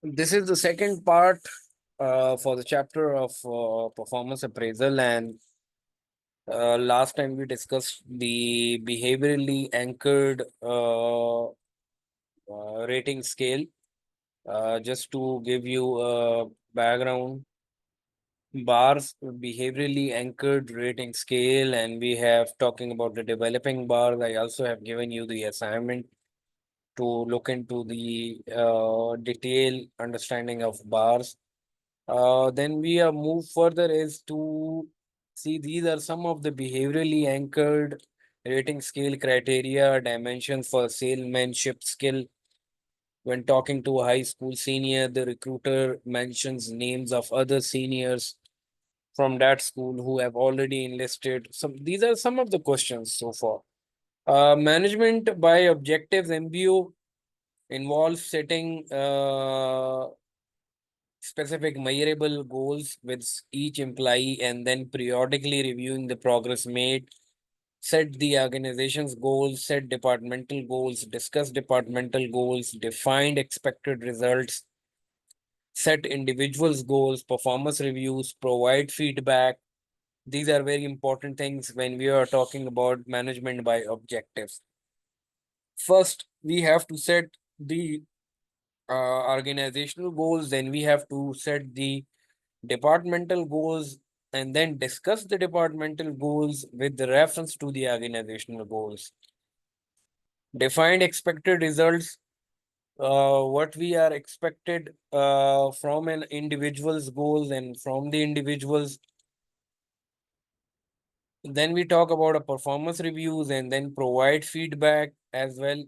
This is the second part for the chapter of performance appraisal. And last time we discussed the behaviorally anchored rating scale. Just to give you a background, bars, behaviorally anchored rating scale, and we have talking about the developing bars. I also have given you the assignment to look into the detailed understanding of bars. Then we are move further is to see these are some of the behaviorally anchored rating scale criteria dimensions for salesmanship skill. When talking to a high school senior, the recruiter mentions names of other seniors from that school who have already enlisted. Some these are some of the questions so far. Management by objectives MBO involves setting specific measurable goals with each employee and then periodically reviewing the progress made. Set the organization's goals, set departmental goals, discuss departmental goals, defined expected results, set individuals' goals, performance reviews, provide feedback. These are very important things when we are talking about management by objectives. First, we have to set the organizational goals, then we have to set the departmental goals, and then discuss the departmental goals with the reference to the organizational goals. Defined expected results, what we are expected from an individual's goals and from the individuals. Then we talk about a performance reviews and then provide feedback as well.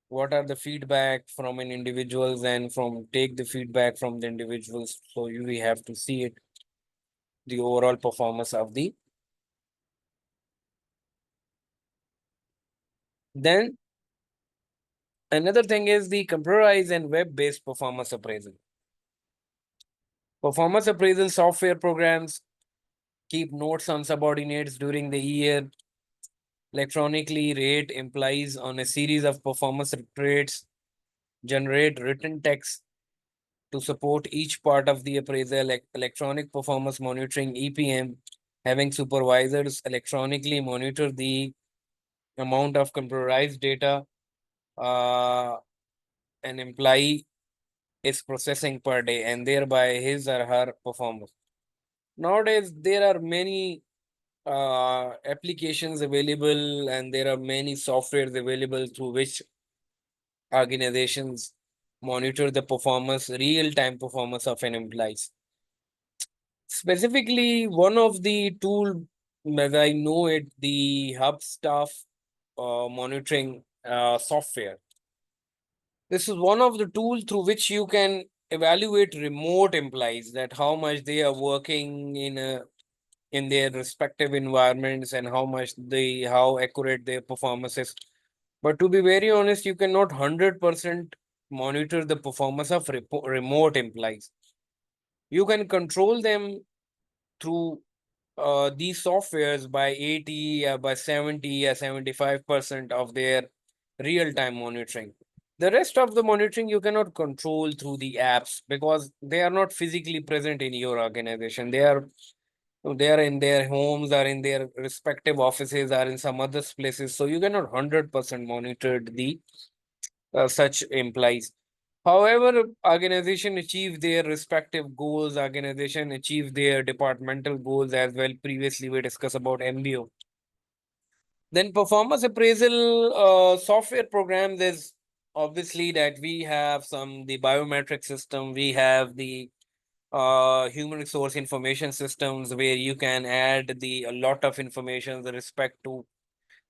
What are the feedback from an individuals and from take the feedback from the individuals. So you we have to see it, the overall performance of the. Then another thing is the computerized and web-based performance appraisal. Performance appraisal software programs keep notes on subordinates during the year, electronically rate employees on a series of performance traits, generate written text to support each part of the appraisal, electronic performance monitoring EPM, having supervisors electronically monitor the amount of computerized data uh, an employee is processing per day and thereby his or her performance. Nowadays, there are many applications available and there are many softwares available through which organizations monitor the performance, real-time performance of an employee. Specifically, one of the tool, as I know it, the Hub Staff monitoring software. This is one of the tools through which you can evaluate remote employees, that how much they are working in their respective environments and how accurate their performance is. But to be very honest, you cannot 100% monitor the performance of remote employees. You can control them through these softwares by 80 by 70 or 75% of their real-time monitoring. The rest of the monitoring you cannot control through the apps because they are not physically present in your organization. They are in their homes or in their respective offices or in some other places. So you cannot 100% monitor the such employees. However, organization achieve their respective goals, organization achieve their departmental goals as well. Previously, we discussed about MBO. Then performance appraisal software programs is obviously that we have some the biometric system, we have the human resource information systems where you can add the a lot of information with respect to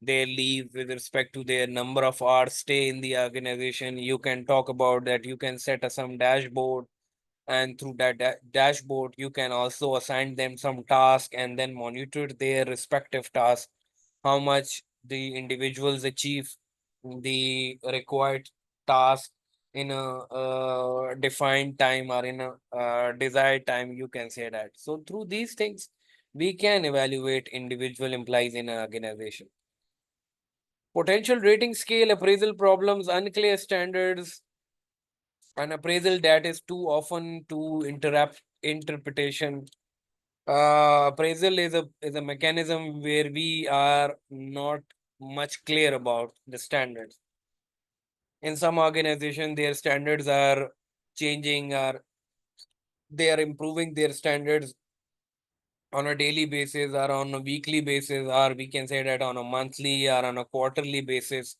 their leave, with respect to their number of hours stay in the organization. You can talk about that. You can set some dashboard, and through that dashboard, you can also assign them some task and then monitor their respective tasks, how much the individuals achieve the required task in a defined time or in a desired time. You can say that. So through these things, we can evaluate individual employees in an organization. Potential rating scale, appraisal problems, unclear standards. An appraisal that is too often to interrupt interpretation. Appraisal is a mechanism where we are not much clear about the standards. In some organizations, their standards are changing, or they are improving their standards on a daily basis, or on a weekly basis, or we can say that on a monthly or on a quarterly basis.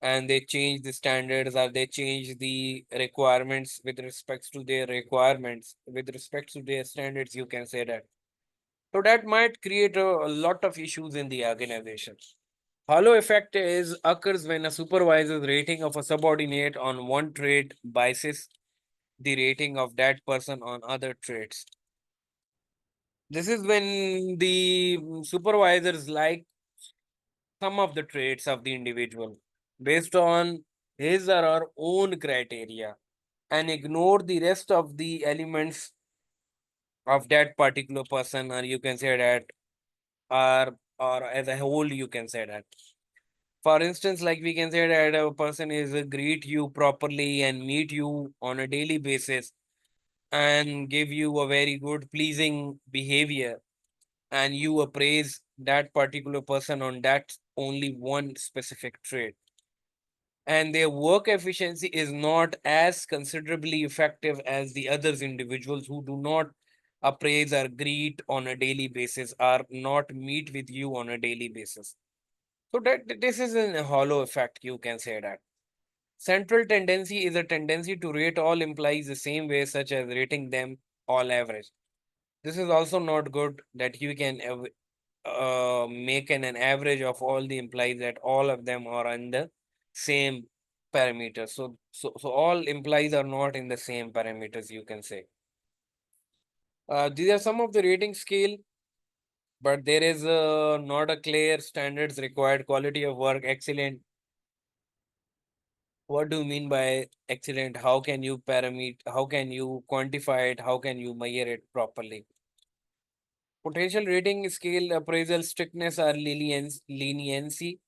And they change the standards, or they change the requirements with respect to their requirements, with respect to their standards, you can say that. So that might create a lot of issues in the organization. Hollow effect is occurs when a supervisor's rating of a subordinate on one trait biases the rating of that person on other traits. This is when the supervisors like some of the traits of the individual based on his or her own criteria and ignore the rest of the elements of that particular person, or you can say that, or as a whole, you can say that. For instance, like we can say that a person is greet you properly and meet you on a daily basis and give you a very good pleasing behavior, and you appraise that particular person on that only one specific trait, and their work efficiency is not as considerably effective as the others individuals who do not appraise or greet on a daily basis, or not meet with you on a daily basis. So that this is a hollow effect, you can say that. Central tendency is a tendency to rate all implies the same way, such as rating them all average. This is also not good that you can make an average of all the implies that all of them are in the same parameters. So all implies are not in the same parameters, you can say. These are some of the rating scale, but there is not a clear standards required. Quality of work, excellent. What do you mean by excellent? How can you parameter? How can you quantify it? How can you measure it properly? Potential rating scale appraisal strictness or leniency.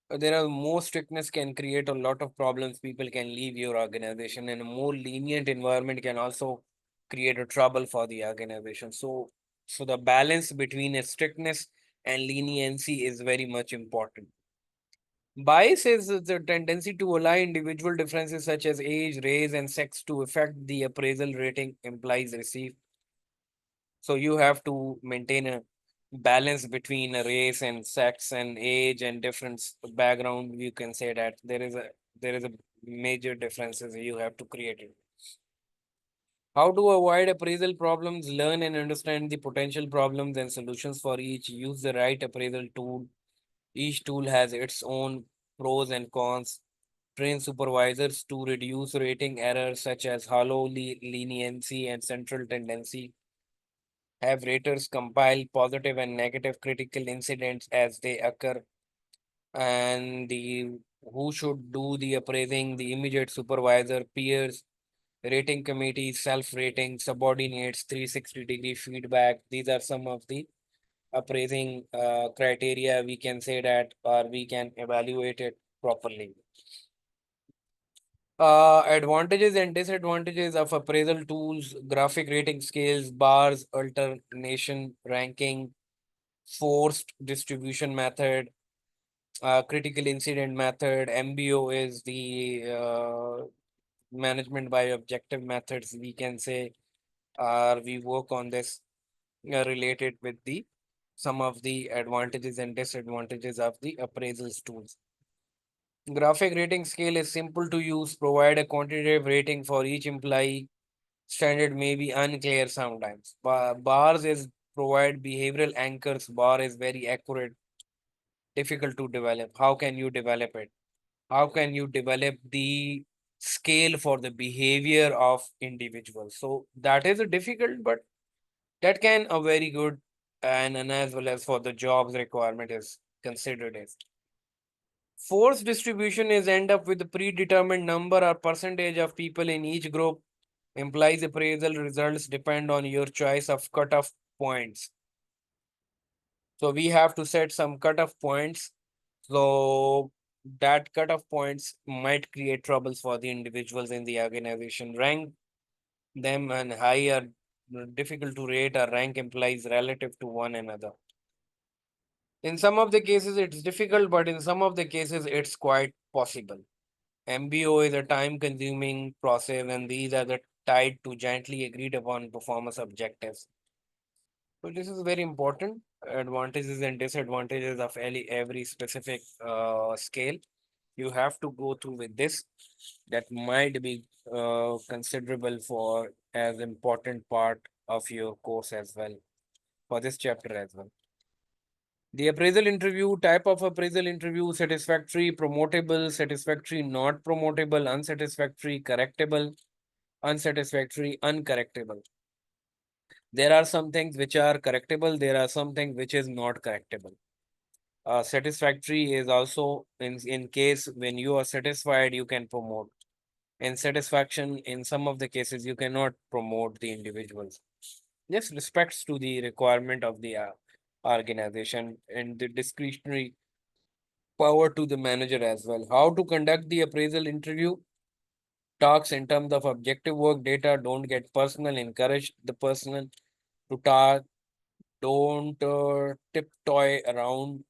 There are more strictness can create a lot of problems. People can leave your organization, and a more lenient environment can also create a trouble for the organization. So the balance between a strictness and leniency is very much important. Bias is the tendency to allow individual differences such as age, race, and sex to affect the appraisal rating implies received. So you have to maintain a balance between a race and sex and age and different background. You can say that there is a major differences you have to create it. How to avoid appraisal problems? Learn and understand the potential problems and solutions for each. Use the right appraisal tool. Each tool has its own pros and cons. Train supervisors to reduce rating errors such as hollow leniency and central tendency. Have raters compile positive and negative critical incidents as they occur. And the who should do the appraising? The immediate supervisor, peers, rating committees, self-rating, subordinates, 360-degree feedback. These are some of the appraising criteria, we can say that, or we can evaluate it properly. Advantages and disadvantages of appraisal tools: graphic rating scales, bars, alternation ranking, forced distribution method, critical incident method. MBO is the management by objective methods, we can say. We work on this related with the some of the advantages and disadvantages of the appraisals tools. Graphic rating scale is simple to use, provide a quantitative rating for each employee. Standard may be unclear sometimes. Bars is provide behavioral anchors. Bar is very accurate, difficult to develop. How can you develop it? How can you develop the scale for the behavior of individuals? So that is a difficult, but that can a very good, and as well as for the jobs requirement is considered as. Force distribution is end up with a predetermined number or percentage of people in each group. Implies appraisal results depend on your choice of cutoff points. So we have to set some cutoff points. So that cutoff points might create troubles for the individuals in the organization. Rank them and higher difficult to rate or rank implies relative to one another. In some of the cases, it's difficult, but in some of the cases, it's quite possible. MBO is a time consuming process, and these are the tied to jointly agreed upon performance objectives. So, this is very important. Advantages and disadvantages of every specific scale. You have to go through with this. That might be considerable for as important part of your course as well, for this chapter as well. The appraisal interview, type of appraisal interview: satisfactory, promotable, satisfactory, not promotable, unsatisfactory, correctable, unsatisfactory, uncorrectable. There are some things which are correctable, there are some things which is not correctable. Satisfactory is also in case when you are satisfied, you can promote. And satisfaction, in some of the cases, you cannot promote the individuals. This respects to the requirement of the organization and the discretionary power to the manager as well. How to conduct the appraisal interview? Talks in terms of objective work data. Don't get personal. Encourage the person to talk. Don't tiptoe around.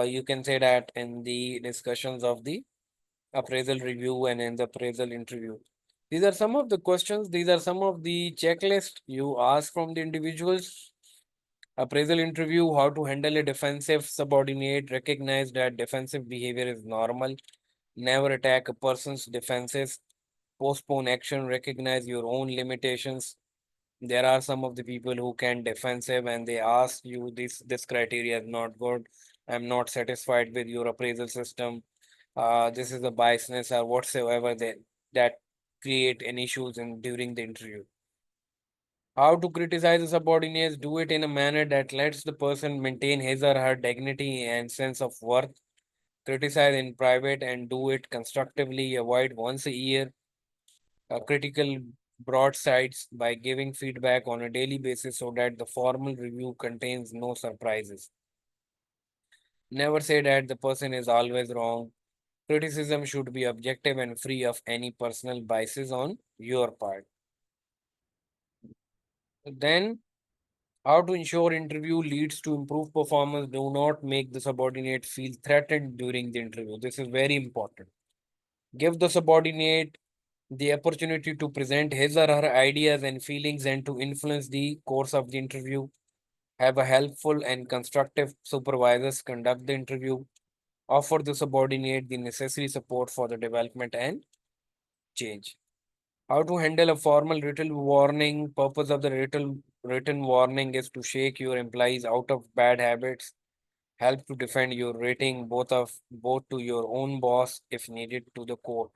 You can say that in the discussions of the appraisal review and in the appraisal interview. These are some of the questions. These are some of the checklist you ask from the individuals. Appraisal interview: how to handle a defensive subordinate. Recognize that defensive behavior is normal. Never attack a person's defenses. Postpone action. Recognize your own limitations. There are some of the people who can defensive and they ask you this criteria is not good. I'm not satisfied with your appraisal system. This is a biasness or whatsoever that create an issues in during the interview. How to criticize the subordinates? Do it in a manner that lets the person maintain his or her dignity and sense of worth. Criticize in private and do it constructively. Avoid once a year critical broadsides by giving feedback on a daily basis so that the formal review contains no surprises. Never say that the person is always wrong. Criticism should be objective and free of any personal biases on your part. Then, how to ensure interview leads to improved performance? Do not make the subordinate feel threatened during the interview. This is very important. Give the subordinate the opportunity to present his or her ideas and feelings and to influence the course of the interview. Have a helpful and constructive supervisors conduct the interview. Offer the subordinate the necessary support for the development and change. How to handle a formal written warning? Purpose of the written warning is to shake your employees out of bad habits, help to defend your rating both to your own boss if needed to the court.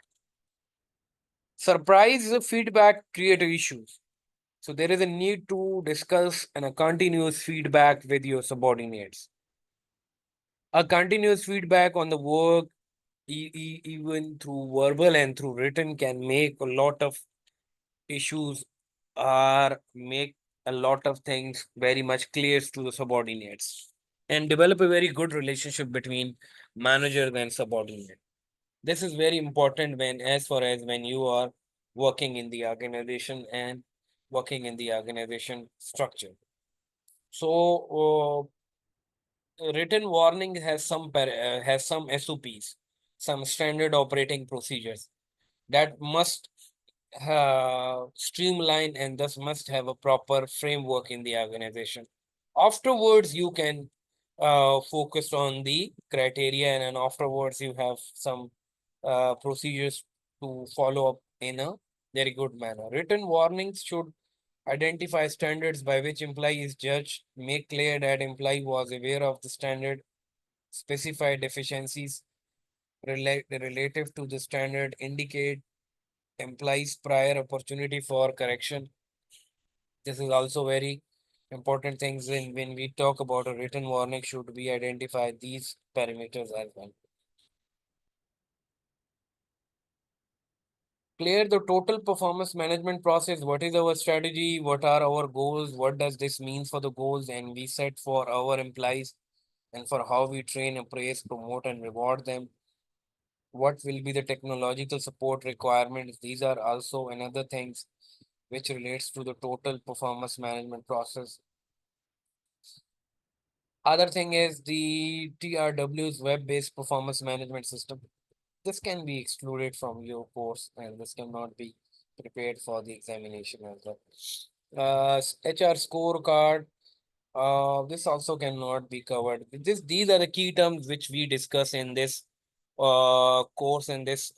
Surprise feedback create issues. So there is a need to discuss and a continuous feedback with your subordinates. A continuous feedback on the work, even through verbal and through written, can make a lot of issues or make a lot of things very much clear to the subordinates and develop a very good relationship between manager and subordinate. This is very important when, as far as when you are working in the organization and working in the organization structure. So, written warning has some SOPs, some standard operating procedures that must streamline and thus must have a proper framework in the organization. Afterwards, you can focus on the criteria, and then afterwards, you have some procedures to follow up in a very good manner. Written warnings should identify standards by which employee is judged, make clear that employee was aware of the standard, specify deficiencies relative to the standard, indicate implies prior opportunity for correction. This is also very important things when we talk about a written warning should we identify these parameters as well. Clear the total performance management process. What is our strategy? What are our goals? What does this mean for the goals? And we set for our employees and for how we train, appraise, promote, and reward them. what will be the technological support requirements. These are also another things which relates to the total performance management process. Other thing is the TRW's web-based performance management system. This can be excluded from your course and this cannot be prepared for the examination as well. HR scorecard, this also cannot be covered. These are the key terms which we discuss in this course in this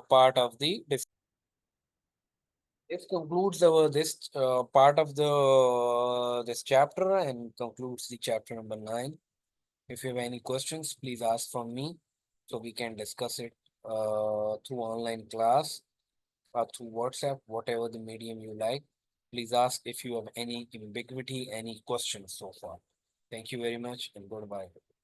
part of the this concludes our this part of the this chapter and concludes the chapter number 9. If you have any questions, please ask from me so we can discuss it through online class or through WhatsApp, whatever the medium you like. Please ask if you have any ambiguity, any questions so far. Thank you very much and goodbye.